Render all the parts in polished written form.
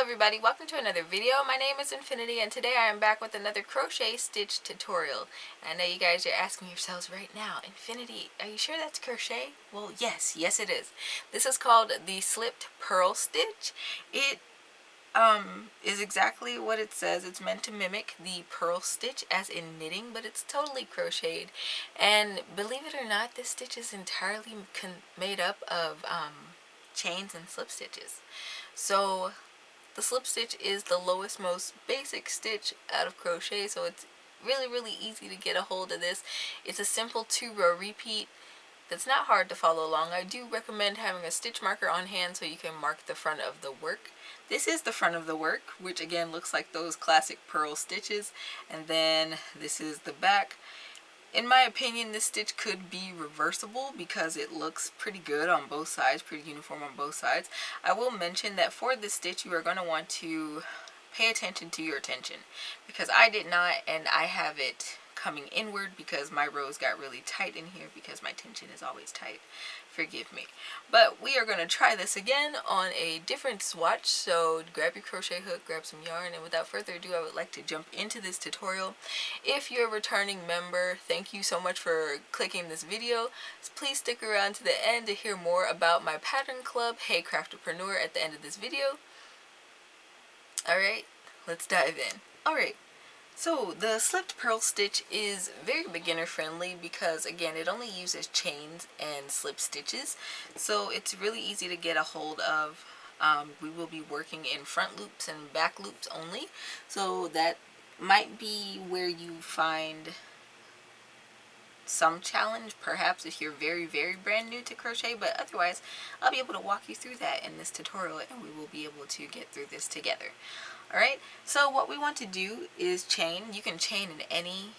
everybody, welcome to another video. My name is Infiniti and today I am back with another crochet stitch tutorial. I know you guys are asking yourselves right now, Infiniti, are you sure that's crochet? Well, yes it is. This is called the slipped purl stitch. It is exactly what it says. It's meant to mimic the purl stitch as in knitting, but it's totally crocheted. And believe it or not, this stitch is entirely made up of chains and slip stitches. So the slip stitch is the lowest, most basic stitch out of crochet, so it's really easy to get a hold of this. It's a simple 2-row repeat that's not hard to follow along. I do recommend having a stitch marker on hand so you can mark the front of the work. This is the front of the work, which again looks like those classic purl stitches, and then this is the back. In my opinion, this stitch could be reversible because it looks pretty good on both sides, pretty uniform on both sides. I will mention that for this stitch you are going to want to pay attention to your tension, because I did not, and I have it coming inward because my rows got really tight in here because my tension is always tight. Forgive me. But we are going to try this again on a different swatch, so grab your crochet hook, grab some yarn, and without further ado I would like to jump into this tutorial. If you're a returning member, thank you so much for clicking this video. Please stick around to the end to hear more about my pattern club, Hey Craftapreneur, at the end of this video. Alright, let's dive in. Alright. So the slipped purl stitch is very beginner friendly because again it only uses chains and slip stitches, so it's really easy to get a hold of. We will be working in front loops and back loops only, so that might be where you find some challenge, perhaps if you're very brand new to crochet, but otherwise I'll be able to walk you through that in this tutorial and we will be able to get through this together. Alright, so what we want to do is chain. You can chain in any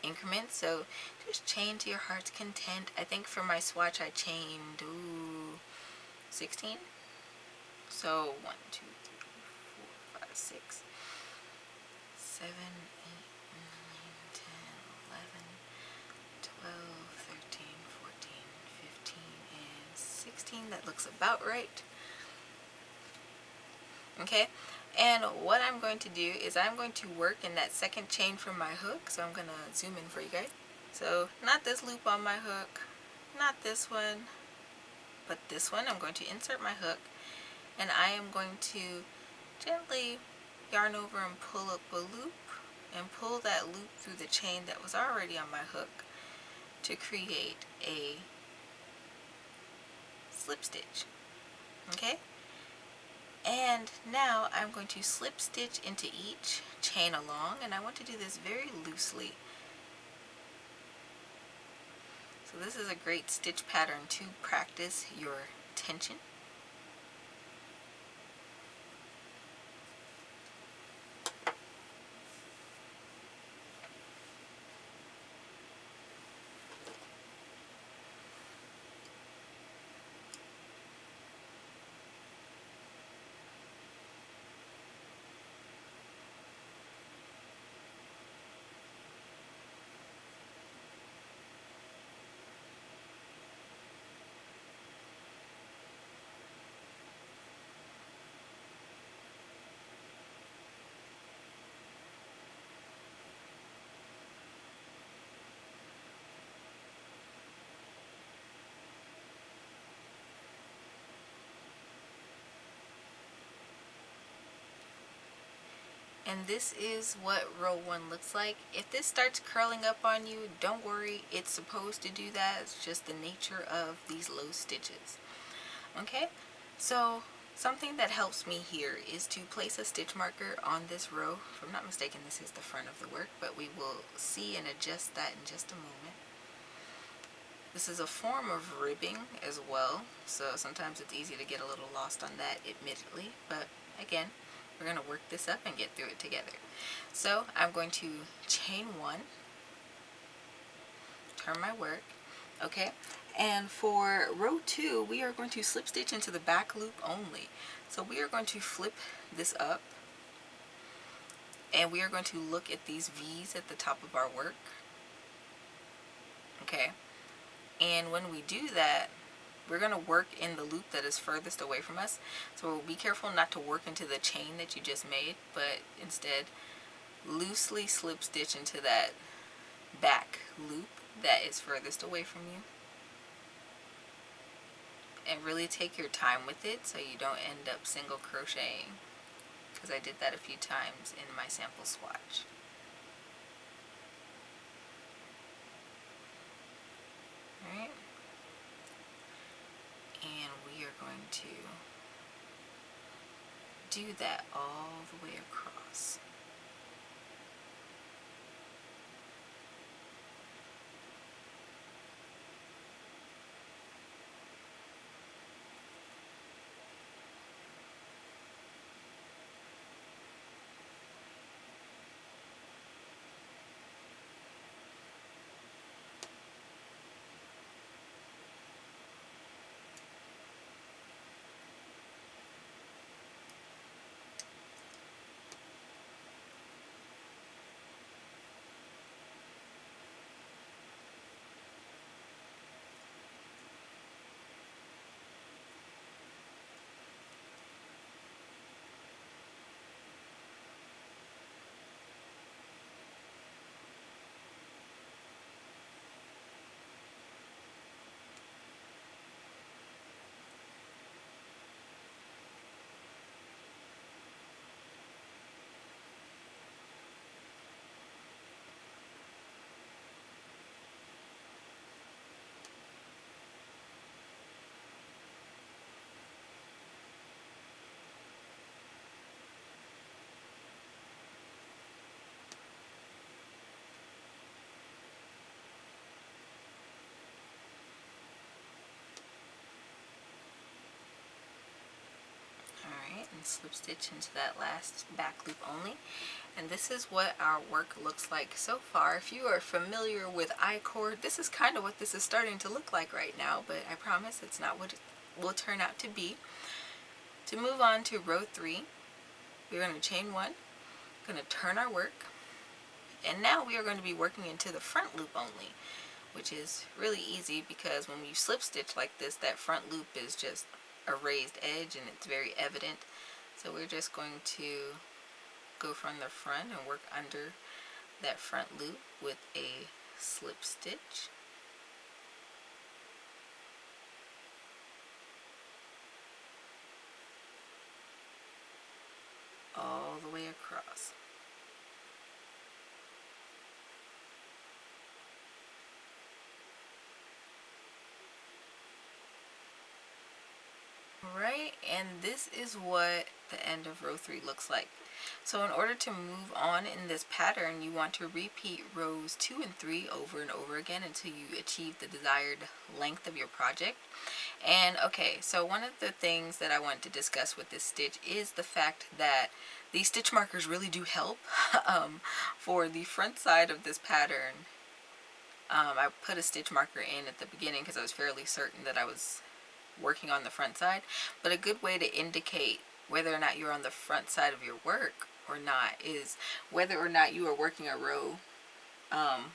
increment, so just chain to your heart's content. I think for my swatch I chained 16. So 1, 2, 3, 4, 5, 6, 7, 8, 9, 10, 11, 12, 13, 14, 15, and 16. That looks about right. Okay, and what I'm going to do is I'm going to work in that second chain from my hook. So I'm going to zoom in for you guys. So not this loop on my hook, not this one, but this one. I'm going to insert my hook and I am going to gently yarn over and pull up a loop and pull that loop through the chain that was already on my hook to create a slip stitch. Okay? And now I'm going to slip stitch into each chain along, and I want to do this very loosely. So this is a great stitch pattern to practice your tension. And this is what row 1 looks like. If this starts curling up on you, don't worry, it's supposed to do that. It's just the nature of these low stitches. Okay, so something that helps me here is to place a stitch marker on this row. If I'm not mistaken, this is the front of the work, but we will see and adjust that in just a moment. This is a form of ribbing as well, so sometimes it's easy to get a little lost on that, admittedly, but again, we're going to work this up and get through it together. So I'm going to chain 1, turn my work, okay, and for row 2 we are going to slip stitch into the back loop only. So we are going to flip this up and we are going to look at these V's at the top of our work. Okay, and when we do that, we're going to work in the loop that is furthest away from us. So be careful not to work into the chain that you just made, but instead loosely slip stitch into that back loop that is furthest away from you. And really take your time with it so you don't end up single crocheting, because I did that a few times in my sample swatch. Alright, and we are going to do that all the way across. Alright, and slip stitch into that last back loop only. And this is what our work looks like so far. If you are familiar with I-cord, this is kind of what this is starting to look like right now, but I promise it's not what it will turn out to be. To move on to row 3, we're going to chain 1, going to turn our work, and now we are going to be working into the front loop only, which is really easy because when you slip stitch like this, that front loop is just a raised edge and it's very evident. So we're just going to go from the front and work under that front loop with a slip stitch. All the way across. Alright, and this is what the end of row 3 looks like. So in order to move on in this pattern, you want to repeat rows 2 and 3 over and over again until you achieve the desired length of your project. And okay, so one of the things that I want to discuss with this stitch is the fact that these stitch markers really do help. For the front side of this pattern, I put a stitch marker in at the beginning because I was fairly certain that I was working on the front side, but a good way to indicate whether or not you're on the front side of your work or not is whether or not you are working a row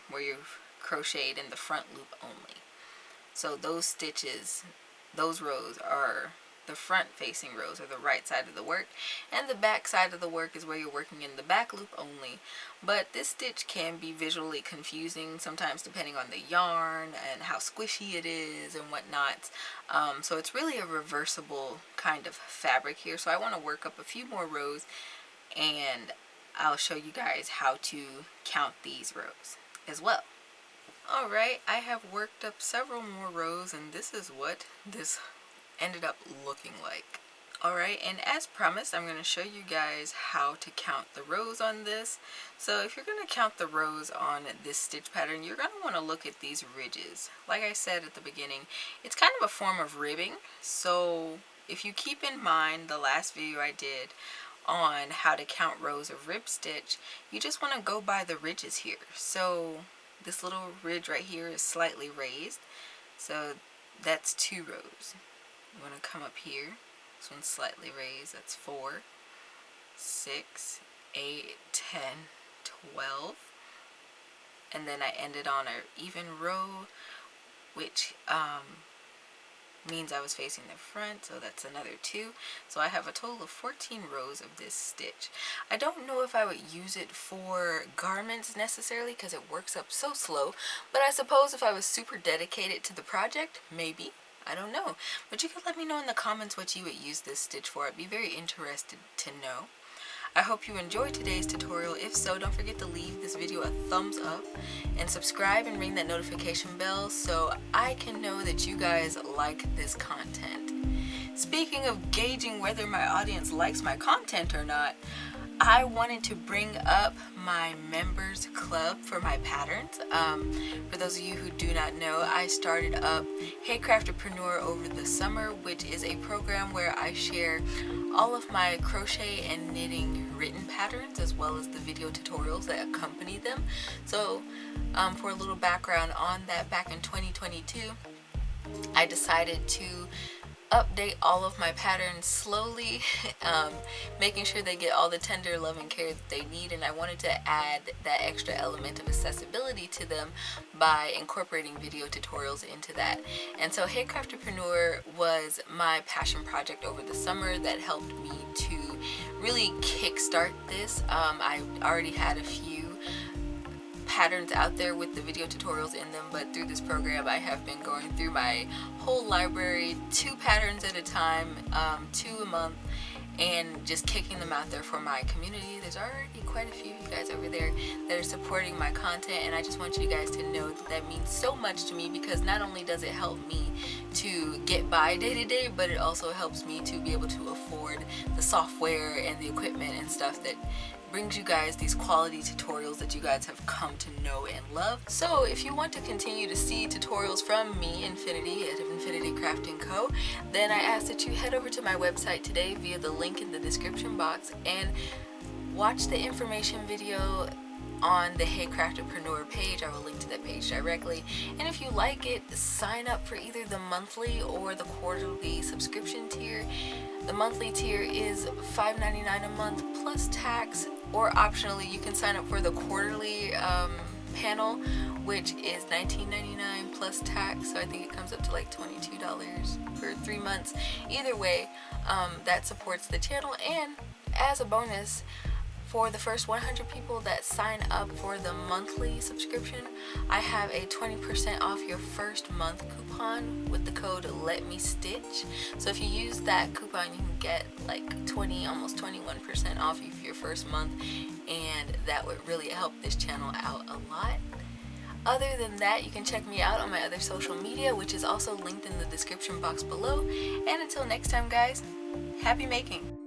where you've crocheted in the front loop only. So those stitches, those rows are the front facing rows, or the right side of the work, and the back side of the work is where you're working in the back loop only. But this stitch can be visually confusing sometimes depending on the yarn and how squishy it is and whatnot. So it's really a reversible kind of fabric here. So I want to work up a few more rows and I'll show you guys how to count these rows as well. Alright, I have worked up several more rows and this is what this ended up looking like. Alright, and as promised, I'm going to show you guys how to count the rows on this. So if you're going to count the rows on this stitch pattern, you're going to want to look at these ridges. Like I said at the beginning, it's kind of a form of ribbing. So if you keep in mind the last video I did on how to count rows of rib stitch, you just want to go by the ridges here. So this little ridge right here is slightly raised. So that's 2 rows. You want to come up here. This one's slightly raised. That's 4, 6, 8, 10, 12. And then I ended on an even row, which means I was facing the front, so that's another 2. So I have a total of 14 rows of this stitch. I don't know if I would use it for garments necessarily because it works up so slow, but I suppose if I was super dedicated to the project, maybe. I don't know. But you could let me know in the comments what you would use this stitch for. I'd be very interested to know. I hope you enjoyed today's tutorial. If so, don't forget to leave this video a thumbs up and subscribe and ring that notification bell so I can know that you guys like this content. Speaking of gauging whether my audience likes my content or not, I wanted to bring up my members club for my patterns. For those of you who do not know, I started up Hey Craftapreneur over the summer, which is a program where I share all of my crochet and knitting written patterns as well as the video tutorials that accompany them. So for a little background on that, back in 2022, I decided to update all of my patterns slowly, making sure they get all the tender love and care that they need, and I wanted to add that extra element of accessibility to them by incorporating video tutorials into that. And so Hey Craftapreneur was my passion project over the summer that helped me to really kickstart this. I already had a few patterns out there with the video tutorials in them, but through this program I have been going through my whole library, 2 patterns at a time, 2 a month, and just kicking them out there for my community. There's already quite a few of you guys over there that are supporting my content, and I just want you guys to know that that means so much to me, because not only does it help me to get by day to day, but it also helps me to be able to afford the software and the equipment and stuff that brings you guys these quality tutorials that you guys have come to know and love. So if you want to continue to see tutorials from me, Infiniti, at Infiniti Crafting Co., then I ask that you head over to my website today via the link in the description box and watch the information video on the Hey Craftapreneur page. I will link to that page directly. And if you like it, sign up for either the monthly or the quarterly subscription tier. The monthly tier is $5.99 a month plus tax, or optionally you can sign up for the quarterly panel, which is $19.99 plus tax, so I think it comes up to like $22 for 3 months. Either way, that supports the channel, and as a bonus, for the first 100 people that sign up for the monthly subscription, I have a 20% off your first month coupon with the code LetMeStitch. So if you use that coupon, you can get like 20, almost 21% off of your first month, and that would really help this channel out a lot. Other than that, you can check me out on my other social media, which is also linked in the description box below. And until next time, guys, happy making!